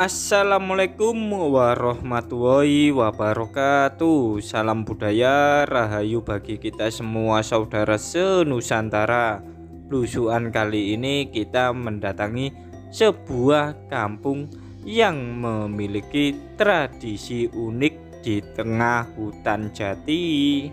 Assalamualaikum warahmatullahi wabarakatuh. Salam budaya rahayu bagi kita semua saudara senusantara. Blusukan kali ini kita mendatangi sebuah kampung yang memiliki tradisi unik di tengah hutan jati.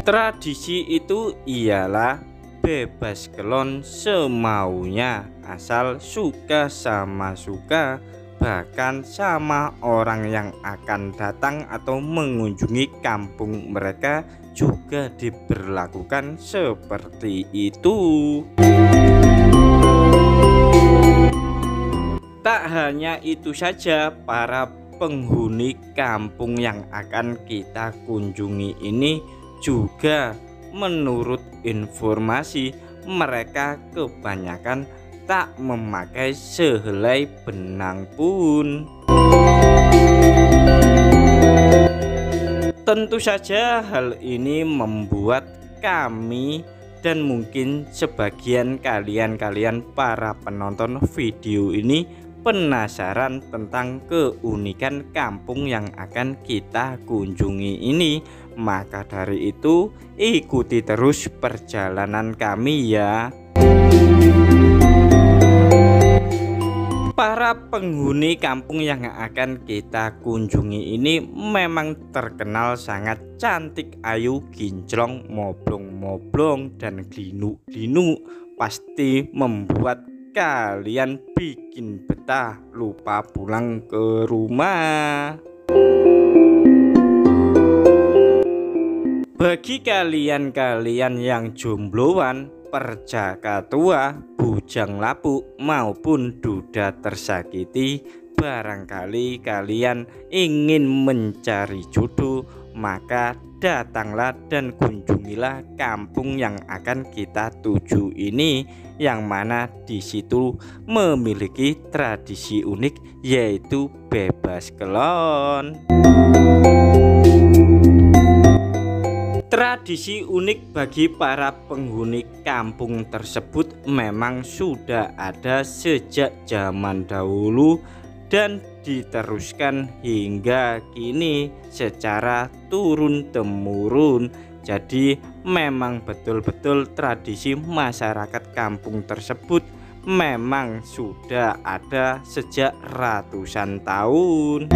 Tradisi itu ialah bebas kelon semaunya, asal suka sama suka, bahkan sama orang yang akan datang atau mengunjungi kampung mereka juga diberlakukan seperti itu. Tak hanya itu saja, para penghuni kampung yang akan kita kunjungi ini juga menurut informasi mereka kebanyakan tak memakai sehelai benang pun. Tentu saja hal ini membuat kami dan mungkin sebagian kalian para penonton video ini penasaran tentang keunikan kampung yang akan kita kunjungi ini. Maka dari itu ikuti terus perjalanan kami ya. Para penghuni kampung yang akan kita kunjungi ini memang terkenal sangat cantik, ayu, kinclong, moblong-moblong, dan glinu-glinu. Pasti membuat kalian bikin betah, lupa pulang ke rumah. Bagi kalian yang jombloan, perjaka tua, bujang lapuk, maupun duda tersakiti, barangkali kalian ingin mencari jodoh, maka datanglah dan kunjungilah kampung yang akan kita tuju ini, yang mana di situ memiliki tradisi unik, yaitu bebas kelon. Tradisi unik bagi para penghuni kampung tersebut memang sudah ada sejak zaman dahulu dan diteruskan hingga kini secara turun-temurun. Jadi memang betul-betul tradisi masyarakat kampung tersebut memang sudah ada sejak ratusan tahun.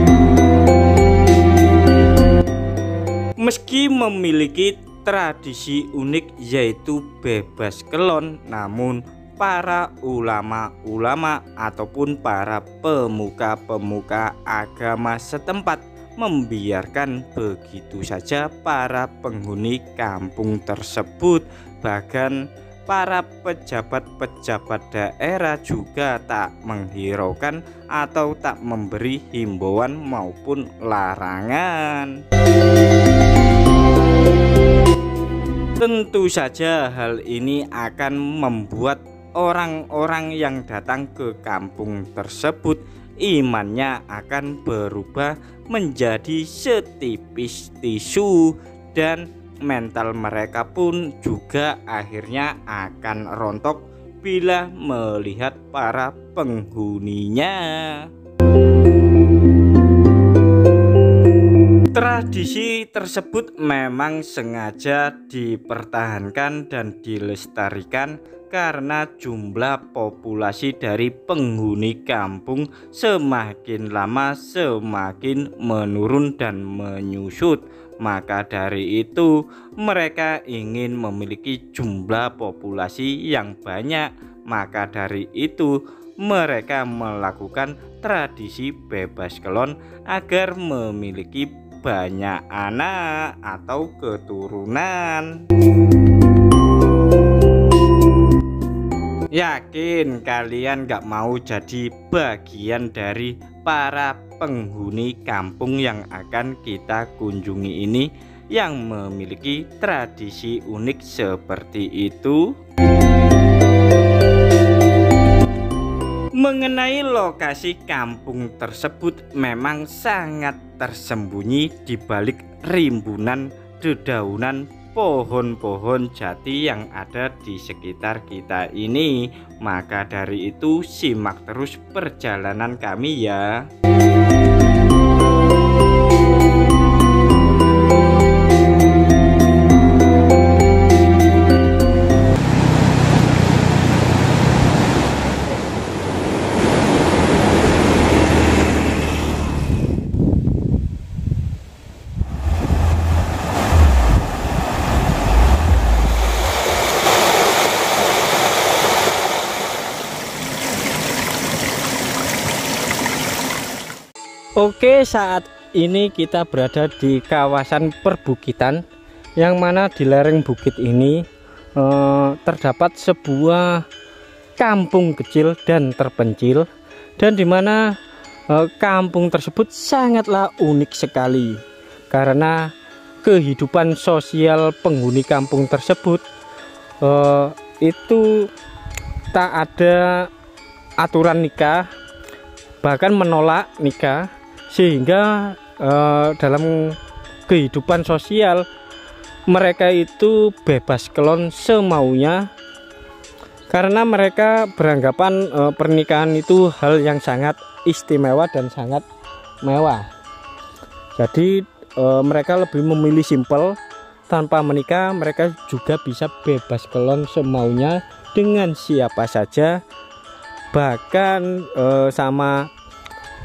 Meski memiliki tradisi unik yaitu bebas kelon, namun para ulama-ulama ataupun para pemuka-pemuka agama setempat membiarkan begitu saja para penghuni kampung tersebut. Bahkan para pejabat-pejabat daerah juga tak menghiraukan atau tak memberi himbauan maupun larangan. Tentu saja hal ini akan membuat orang-orang yang datang ke kampung tersebut imannya akan berubah menjadi setipis tisu, dan mental mereka pun juga akhirnya akan rontok bila melihat para penghuninya. Tradisi tersebut memang sengaja dipertahankan dan dilestarikan karena jumlah populasi dari penghuni kampung semakin lama semakin menurun dan menyusut. Maka dari itu mereka ingin memiliki jumlah populasi yang banyak. Maka dari itu mereka melakukan tradisi bebas kelon agar memiliki banyak anak atau keturunan. Yakin kalian gak mau jadi bagian dari para penghuni kampung yang akan kita kunjungi ini, yang memiliki tradisi unik seperti itu? Mengenai lokasi kampung tersebut memang sangat tersembunyi di balik rimbunan dedaunan pohon-pohon jati yang ada di sekitar kita ini. Maka dari itu simak terus perjalanan kami ya. Oke, saat ini kita berada di kawasan perbukitan, yang mana di lereng bukit ini terdapat sebuah kampung kecil dan terpencil, dan dimana kampung tersebut sangatlah unik sekali karena kehidupan sosial penghuni kampung tersebut itu tak ada aturan nikah, bahkan menolak nikah, sehingga dalam kehidupan sosial mereka itu bebas kelon semaunya, karena mereka beranggapan pernikahan itu hal yang sangat istimewa dan sangat mewah. Jadi mereka lebih memilih simpel, tanpa menikah mereka juga bisa bebas kelon semaunya dengan siapa saja, bahkan sama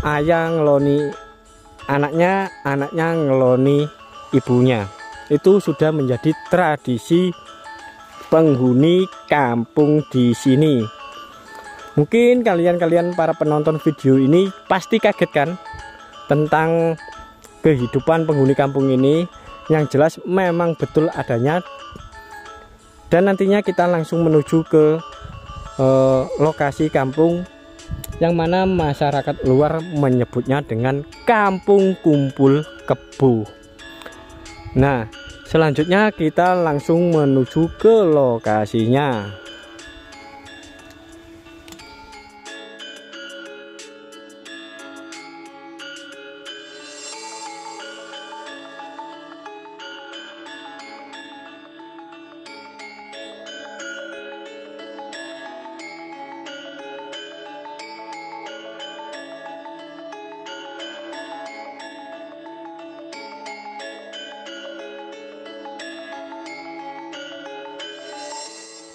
ayah ngeloni anaknya, anaknya ngeloni ibunya. Itu sudah menjadi tradisi penghuni kampung di sini. Mungkin kalian para penonton video ini pasti kaget kan tentang kehidupan penghuni kampung ini. Yang jelas memang betul adanya, dan nantinya kita langsung menuju ke lokasi kampung yang mana masyarakat luar menyebutnya dengan Kampung Kumpul Kebo. Nah, selanjutnya kita langsung menuju ke lokasinya.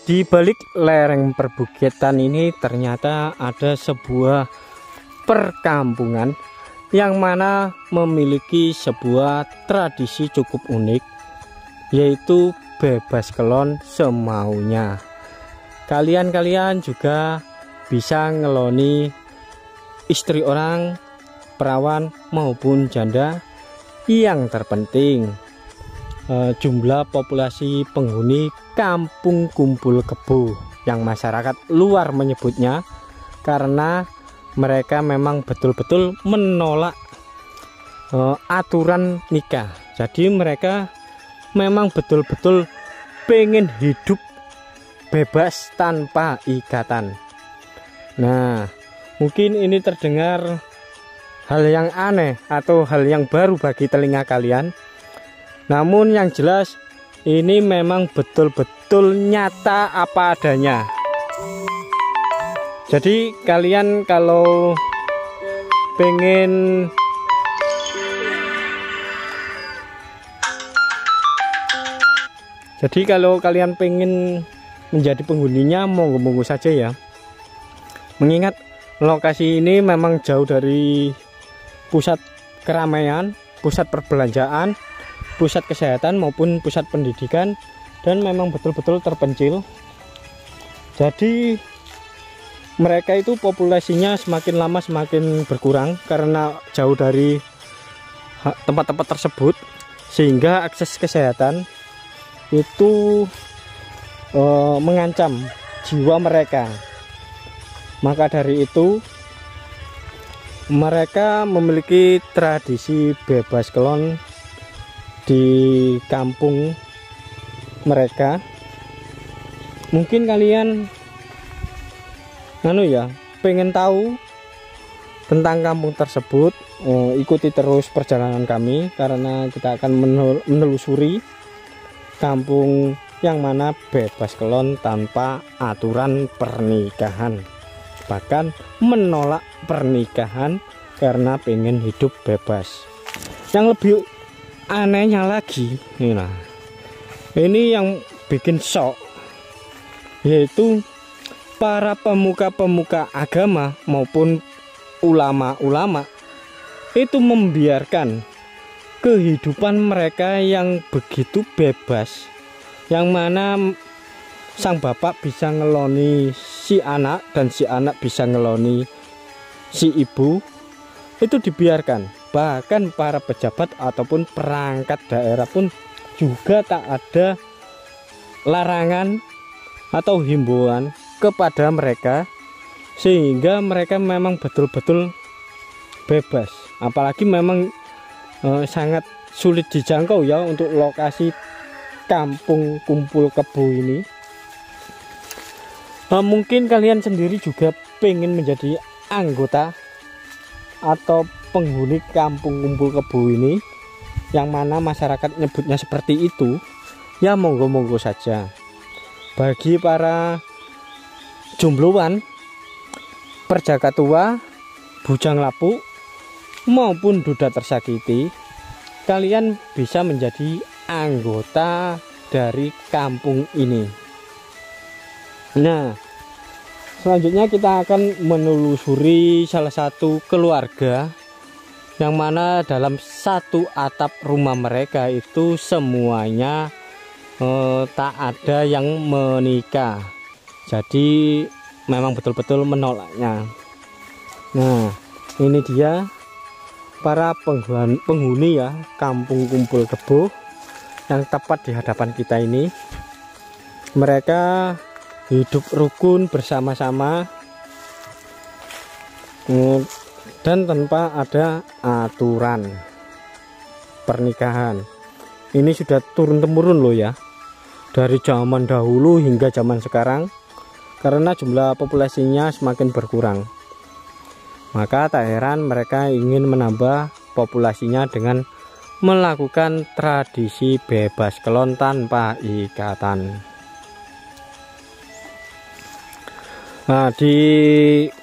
Di balik lereng perbukitan ini ternyata ada sebuah perkampungan yang mana memiliki sebuah tradisi cukup unik, yaitu bebas kelon semaunya. Kalian juga bisa ngeloni istri orang, perawan maupun janda. Yang terpenting jumlah populasi penghuni Kampung Kumpul Kebo yang masyarakat luar menyebutnya, karena mereka memang betul-betul menolak aturan nikah. Jadi mereka memang betul-betul pengen hidup bebas tanpa ikatan. Nah, mungkin ini terdengar hal yang aneh atau hal yang baru bagi telinga kalian, namun yang jelas ini memang betul-betul nyata apa adanya. Jadi kalian kalau pengen menjadi penghuninya, monggo-monggo saja ya. Mengingat lokasi ini memang jauh dari pusat keramaian, pusat perbelanjaan, pusat kesehatan maupun pusat pendidikan, dan memang betul-betul terpencil. Jadi mereka itu populasinya semakin lama semakin berkurang karena jauh dari tempat-tempat tersebut, sehingga akses kesehatan itu mengancam jiwa mereka. Maka dari itu mereka memiliki tradisi bebas kelon di kampung mereka. Mungkin kalian pengen tahu tentang kampung tersebut, ikuti terus perjalanan kami karena kita akan menelusuri kampung yang mana bebas kelon tanpa aturan pernikahan, bahkan menolak pernikahan karena pengen hidup bebas. Yang lebih anehnya lagi, ini yang bikin shock, yaitu para pemuka-pemuka agama maupun ulama-ulama itu membiarkan kehidupan mereka yang begitu bebas, yang mana sang bapak bisa ngeloni si anak dan si anak bisa ngeloni si ibu, itu dibiarkan. Bahkan para pejabat ataupun perangkat daerah pun juga tak ada larangan atau himbauan kepada mereka, sehingga mereka memang betul-betul bebas. Apalagi memang sangat sulit dijangkau ya untuk lokasi kampung kumpul kebo ini. Mungkin kalian sendiri juga pengen menjadi anggota atau penghuni kampung kumpul kebo ini, yang mana masyarakat nyebutnya seperti itu, ya monggo-monggo saja. Bagi para jombloan, perjaka tua, bujang lapuk maupun duda tersakiti, kalian bisa menjadi anggota dari kampung ini. Nah, selanjutnya kita akan menelusuri salah satu keluarga yang mana dalam satu atap rumah mereka itu semuanya tak ada yang menikah. Jadi memang betul-betul menolaknya. Nah, ini dia para penghuni ya kampung kumpul kebo yang tepat di hadapan kita ini. Mereka hidup rukun bersama-sama dan tanpa ada aturan pernikahan. Ini sudah turun-temurun loh ya, dari zaman dahulu hingga zaman sekarang, karena jumlah populasinya semakin berkurang. Maka tak heran mereka ingin menambah populasinya dengan melakukan tradisi bebas kelon tanpa ikatan. Nah, di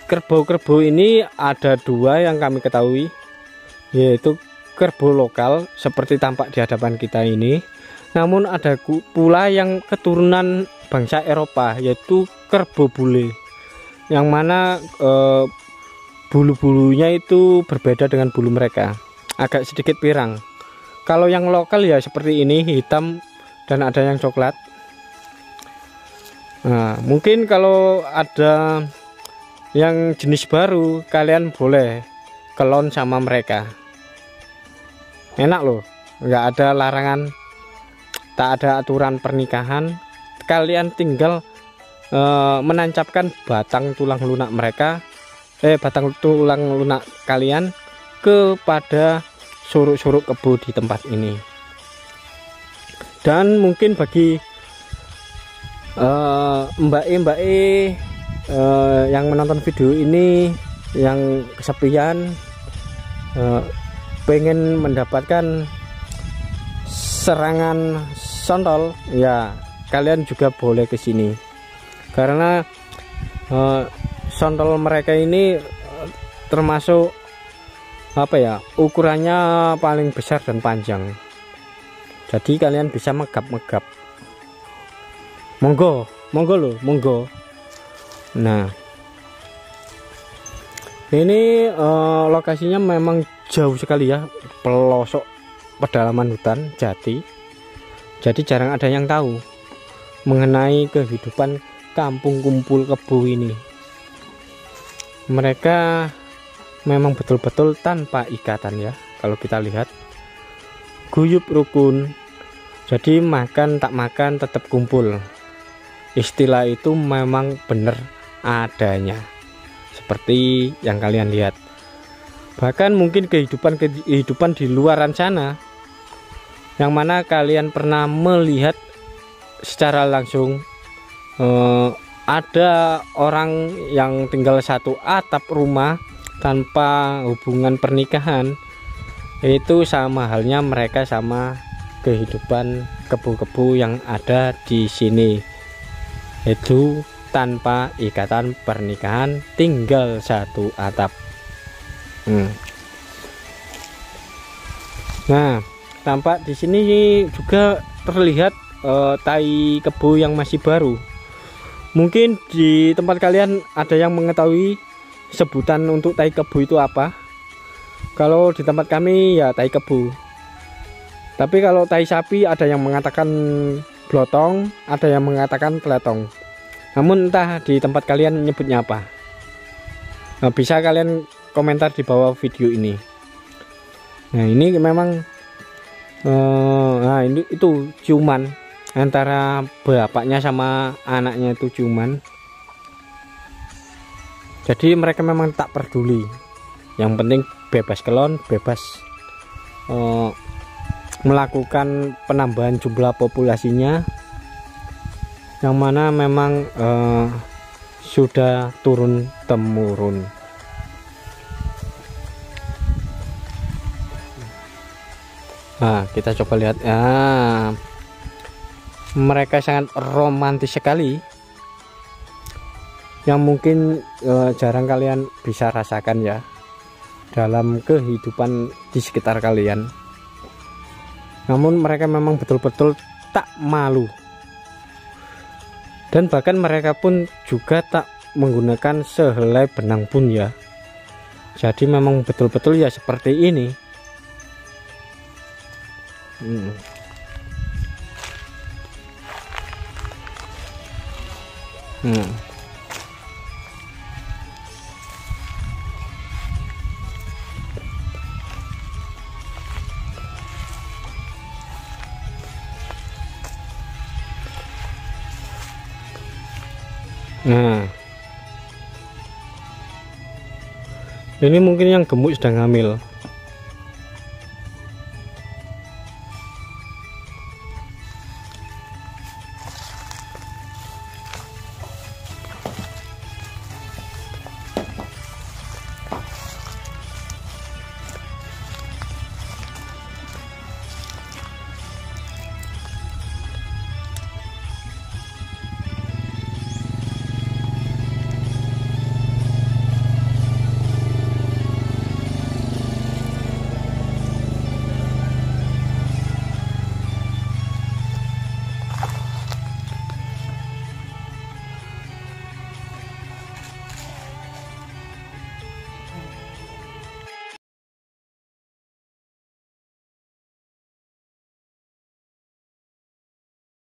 kerbau-kerbau ini ada dua yang kami ketahui, yaitu kerbau lokal seperti tampak di hadapan kita ini. Namun ada pula yang keturunan bangsa Eropa, yaitu kerbau bule, yang mana bulu-bulunya itu berbeda dengan bulu mereka, agak sedikit pirang. Kalau yang lokal ya seperti ini, hitam dan ada yang coklat. Nah, mungkin kalau ada yang jenis baru, kalian boleh kelon sama mereka. Enak loh, nggak ada larangan, tak ada aturan pernikahan. Kalian tinggal menancapkan batang tulang lunak mereka, batang tulang lunak kalian kepada suruk-suruk kebo di tempat ini. Dan mungkin bagi mbak-mbak yang menonton video ini yang kesepian, pengen mendapatkan serangan sontol, ya kalian juga boleh ke sini, karena sontol mereka ini termasuk apa ya, ukurannya paling besar dan panjang. Jadi kalian bisa megap-megap. Monggo loh, monggo. Nah, ini lokasinya memang jauh sekali ya, pelosok pedalaman hutan jati. Jadi jarang ada yang tahu mengenai kehidupan kampung kumpul kebo ini. Mereka memang betul-betul tanpa ikatan ya. Kalau kita lihat, guyub rukun. Jadi makan tak makan tetap kumpul. Istilah itu memang benar adanya, seperti yang kalian lihat. Bahkan mungkin kehidupan di luaran sana, yang mana kalian pernah melihat secara langsung, ada orang yang tinggal satu atap rumah tanpa hubungan pernikahan. Itu sama halnya mereka sama kehidupan kebu-kebu yang ada di sini, itu tanpa ikatan pernikahan, tinggal satu atap. Nah, tampak di sini juga terlihat tai kebu yang masih baru. Mungkin di tempat kalian ada yang mengetahui sebutan untuk tai kebu itu apa? Kalau di tempat kami ya tai kebu. Tapi kalau tai sapi ada yang mengatakan blotong, ada yang mengatakan teletong. Namun entah di tempat kalian nyebutnya apa. Nah, bisa kalian komentar di bawah video ini. Nah, ini memang nah ini itu ciuman antara bapaknya sama anaknya, itu ciuman. Jadi mereka memang tak peduli, yang penting bebas kelon, bebas melakukan penambahan jumlah populasinya, yang mana memang sudah turun temurun. Nah, kita coba lihat ya, mereka sangat romantis sekali, yang mungkin jarang kalian bisa rasakan ya dalam kehidupan di sekitar kalian. Namun mereka memang betul-betul tak malu, dan bahkan mereka pun juga tak menggunakan sehelai benang pun ya. Jadi memang betul-betul ya seperti ini. Nah, ini mungkin yang gemuk sedang hamil.